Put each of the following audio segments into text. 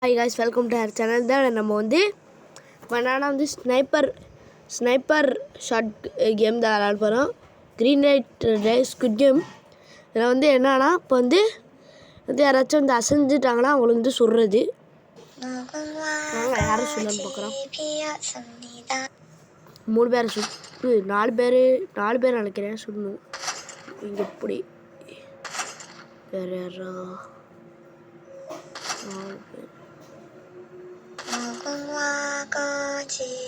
Hi guys, welcome to our channel. தான் நம்ம வந்து பண்ணானா வந்து ஸ்னைப்பர் ஷாட் கேம் தான் விளையாட போகிறோம். Green light squid game. இதில் வந்து என்னன்னா இப்போ வந்து யாராச்சும் வந்து அசைஞ்சிட்டாங்கன்னா அவங்களுக்கு வந்து சுடுறது. யாரும் சொல்லணும்னு பார்க்குறோம். 3 பேரை சுட்டு 4 பேர் நினைக்கிறேன் சுடணும். இங்கே எப்படி வேறு யாரா 4 பேர்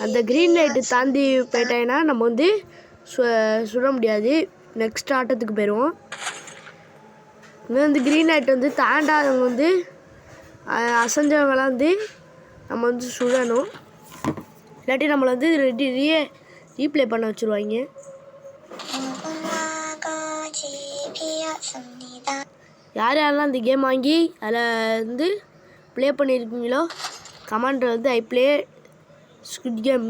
அந்த க்ரீன் லைட்டு தாண்டி போயிட்டேன்னா நம்ம வந்து சுட முடியாது. நெக்ஸ்ட் ஆட்டத்துக்கு போயிடுவோம். இன்னும் வந்து க்ரீன் லைட் வந்து தாண்டாதவங்க வந்து அசைஞ்சவங்களாம் வந்து நம்ம வந்து சுடணும். இல்லாட்டி நம்மளை வந்து ரீப்ளே பண்ண வச்சுருவாங்க. யாரெல்லாம் இந்த கேம் வாங்கி அதில் வந்து ப்ளே பண்ணியிருக்கீங்களோ கமெண்ட்டில் வந்து ஐ ப்ளே ஸ்குவிட் கேம்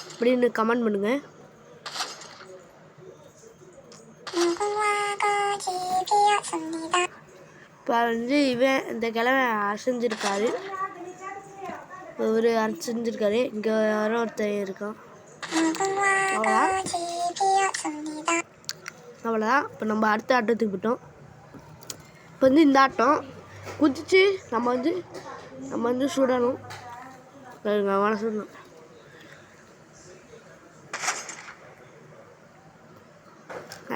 அப்படின்னு கமெண்ட் பண்ணுங்கள். இப்போ வந்து இந்த கிழமை அசைஞ்சிருக்காரு. ஒரு அசைஞ்சிருக்காரு. இங்கே யாரோ ஒருத்தர் இருக்கான். அவ்வளோதான். இப்போ நம்ம அடுத்த ஆட்டத்துக்கு போட்டோம். இப்போ வந்து இந்த ஆட்டம் குதிச்சு நம்ம வந்து சுடணும். சுடணும்.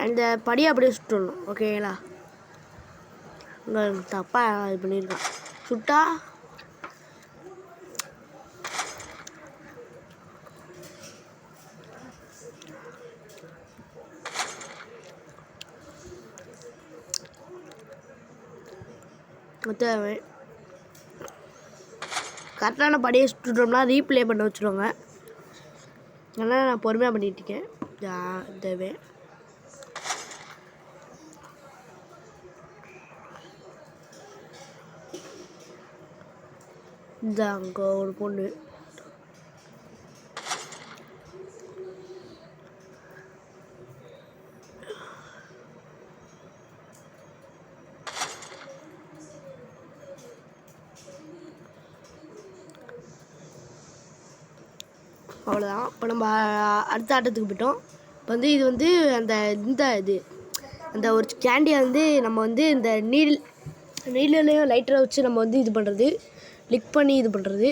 இந்த படியை அப்படியே சுட்டணும். ஓகேங்களா? இங்கே தப்பாக இது பண்ணியிருக்கான். சுட்டா தேவை கரெக்டான படியை சுட்டுட்டோம்னா ரீப்ளே பண்ண வச்சுருவாங்க. அதனால் நான் பொறுமையாக பண்ணிகிட்ருக்கேன். தேவை இந்த அங்கே ஒரு பொண்ணு அவ்வளோதான். இப்போ நம்ம அடுத்த ஆட்டத்துக்கு போயிட்டோம். இப்போ வந்து இது வந்து அந்த ஒரு கேண்டியை வந்து நம்ம வந்து இந்த நீர்லையும் லைட்டரை வச்சு நம்ம வந்து இது பண்ணுறது, லிக் பண்ணி இது பண்ணுறது.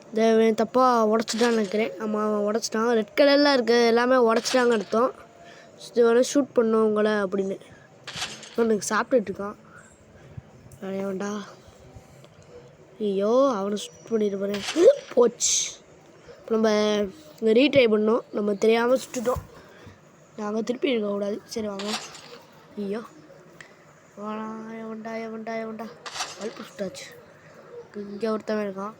இந்த தப்பாக உடச்சிட்டான்னு நினைக்கிறேன். ஆமாம், உடச்சிட்டான். ரெட் கலரில் இருக்க எல்லாமே உடச்சிட்டாங்க அர்த்தம். இது வந்து ஷூட் பண்ணும் உங்களை அப்படின்னு எனக்கு சாப்பிட்டுட்ருக்கான். வேண்டா. ஐயோ, அவனை ஷூட் பண்ணிட்டு போகிறேன். போச்சு. இப்போ நம்ம இங்கே ரீட்ரை பண்ணோம். நம்ம தெரியாமல் சுட்டுட்டோம். நாங்கள் திருப்பி இருக்கக்கூடாது. சரி வாங்க. ஐயோ எவன்டா பல்ப்பு சுட்டாச்சு. இங்கே ஒருத்தவன் இருக்கான்.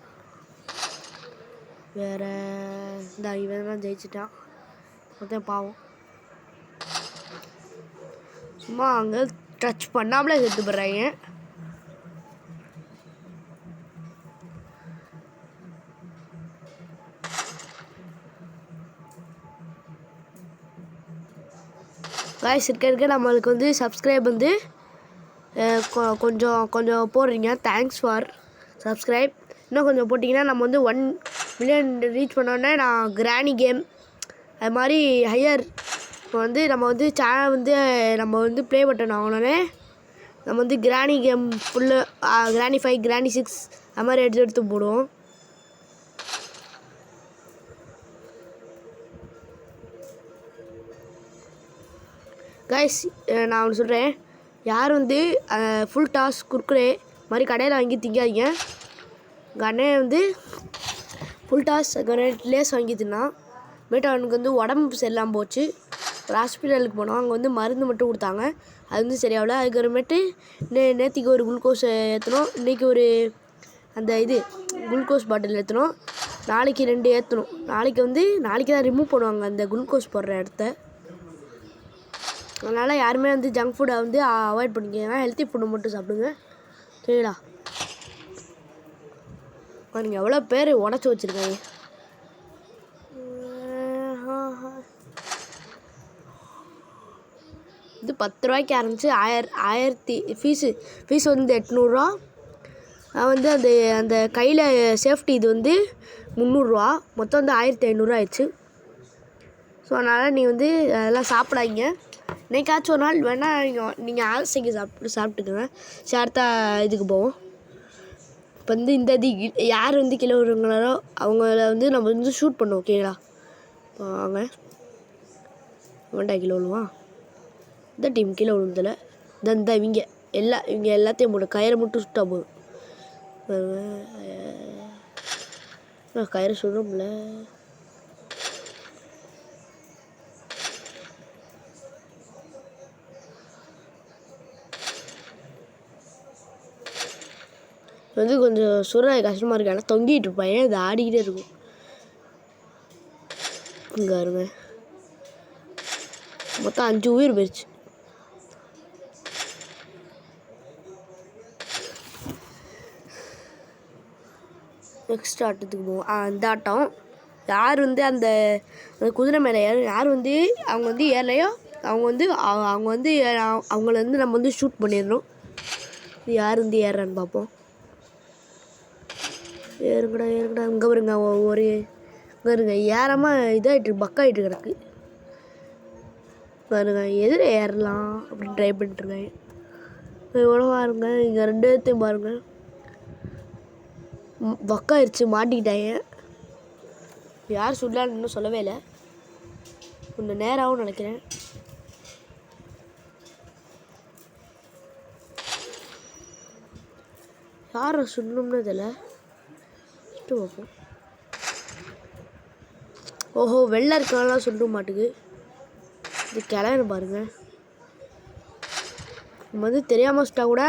வேறு இவன் தான் ஜெயிச்சிட்டான். ஒருத்தன் பாவம் சும்மா அங்கே டச் பண்ணாமலே செத்து போடுறாங்க. காய்ஸ் இருக்க நம்மளுக்கு வந்து சப்ஸ்கிரைப் வந்து கொஞ்சம் போடுறீங்க. Thanks for subscribe. இன்னும் கொஞ்சம் போட்டிங்கன்னா நம்ம வந்து 1 மில்லியன் ரீச் பண்ணோடனே நான் கிராணி கேம் அது மாதிரி ஹையர் இப்போ வந்து நம்ம வந்து சேனல் வந்து நம்ம வந்து ப்ளே பட்டன் ஆகணுன்னே நம்ம வந்து கிராணி கேம் ஃபுல்லு கிராணி 5 கிராணி 6 அது மாதிரி எடுத்து போடுவோம். கைஸ் நான் ஒன்று சொல்கிறேன். யார் வந்து ஃபுல் டாஸ் குறுக்குறே மாதிரி கடையில் வாங்கி திங்காதீங்க. எங்கள் அண்ணன் வந்து ஃபுல் டாஸ் லேஸ் வாங்கி தின்னான். மேட்டு அவனுக்கு வந்து உடம்பு சரியில்லாமல் போச்சு. ஒரு ஹாஸ்பிட்டலுக்கு போனோம். அங்கே வந்து மருந்து மட்டும் கொடுத்தாங்க. அது வந்து சரியாகல. அதுக்கப்புறமேட்டு நேற்றுக்கு ஒரு குளுக்கோஸ் ஏற்றணும். இன்றைக்கி ஒரு குளுக்கோஸ் பாட்டில் ஏற்றணும். நாளைக்கு 2 ஏற்றணும். நாளைக்கு தான் ரிமூவ் பண்ணுவாங்க அந்த குளுக்கோஸ் போடுற இடத்த. அதனால் யாருமே வந்து ஜங்க் ஃபுட்டை வந்து அவாய்ட் பண்ணிக்கோங்க. ஹெல்த்தி ஃபுட்டு மட்டும் சாப்பிடுங்க. சரிங்களா? நீங்கள் எவ்வளோ பேர் உடச்சி வச்சுருக்காங்க. இது 10 ரூபாய்க்கு ஆரம்பிச்சு 1000 ஃபீஸு வந்து 800 ரூபா. நான் வந்து அந்த அந்த கையில் சேஃப்டி இது வந்து 300 மொத்தம் வந்து 1500 ஆயிடுச்சு. ஸோ அதனால் நீ வந்து அதெல்லாம் சாப்பிடாதீங்க. என்னைக்காச்சும் ஒரு நாள் வேணால் நீங்கள் ஆசைக்கு சாப்பிட்டுக்குங்க. சரி, அடுத்த இதுக்கு போவோம். இப்போ வந்து இந்த யார் வந்து கீழே விடுறாங்களோ அவங்கள வந்து நம்ம வந்து ஷூட் பண்ணுவோம். ஓகேங்களா? இப்போ வாங்க, வேண்டாம் கீழே விழுவான். இந்த டீம் கீழே விழுந்ததில்ல. இந்த இவங்க எல்லாத்தையும் போட்டு கயிறை மட்டும் சுட்டா போதும். கயிறை சுடுறோம்ல. வந்து கொஞ்சம் சுடுற கஷ்டமாக இருக்கு. ஆனால் தொங்கிட்டு இருப்பாங்க, அது ஆடிக்கிட்டே இருக்கும். இங்கே இருங்க, மொத்தம் 5 உயிர் போயிடுச்சு. நெக்ஸ்ட் ஆட்டத்துக்கு போவோம். அந்த ஆட்டம் யார் வந்து அந்த குதிரை மேலே யார் வந்து அவங்க வந்து ஏறலையோ அவங்க வந்து அவங்கள வந்து நம்ம வந்து ஷூட் பண்ணிடணும். இது யார் வந்து ஏறுறான்னு பார்ப்போம். ஏறுங்கடா இங்கே வருங்க. ஒரு இங்கே இருங்க, ஏறாமல் இதாகிட்டு பக்காயிட்டு கிடக்கு பாருங்க. எதில் ஏறலாம் அப்படின்னு ட்ரை பண்ணிட்டுருக்கேன். எவ்வளோ பாருங்க, இங்கே 2 இடத்தையும் பாருங்கள் பக்காயிடுச்சு, மாட்டிக்கிட்டாங்க. யார் சுடலான்னு இன்னும் சொல்லவே இல்லை. கொஞ்சம் நேராகவும் நினைக்கிறேன். யாரை சுடணும்னு தெரியல. சுட்டு பார்ப்போம். ஓஹோ, வெள்ளை இருக்கலாம் சுட மாட்டுக்கு. இது கிளம்பு பாருங்க. நம்ம வந்து தெரியாமல் சுட்டா கூட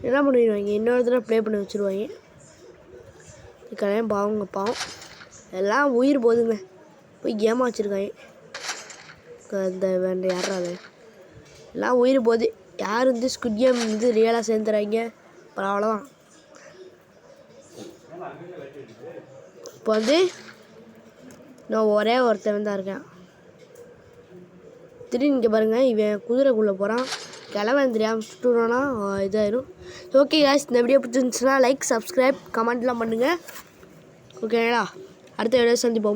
என்ன பண்ணிடுவாங்க, இன்னொரு தடவை ப்ளே பண்ணி வச்சுருவாங்க. கிளம்பு பாவம் எல்லாம் உயிர் போதுங்க. போய் கேமாக வச்சுருக்காங்க. இந்த வேண்ட யாராவது எல்லாம் உயிர் போகுது. யார் வந்து ஸ்குட் கேம் வந்து ரியலாக சேர்ந்துறாங்க. அப்புறம் அவ்வளோதான். இப்போ வந்து நான் ஒரே ஒருத்தன் தான் இருக்கேன். திடீர்னு இங்கே பாருங்கள், இவன் குதிரைக்குள்ளே போகிறான். கிளவன் தெரியாமல் சுட்டுனா இதாயிரும். ஓகே காய்ஸ், இந்த வீடியோ பிடிச்சிருந்துச்சுன்னா லைக், சப்ஸ்கிரைப், கமெண்ட்லாம் பண்ணுங்கள். ஓகேங்களா? அடுத்த வீடியோ சந்திப்போம்.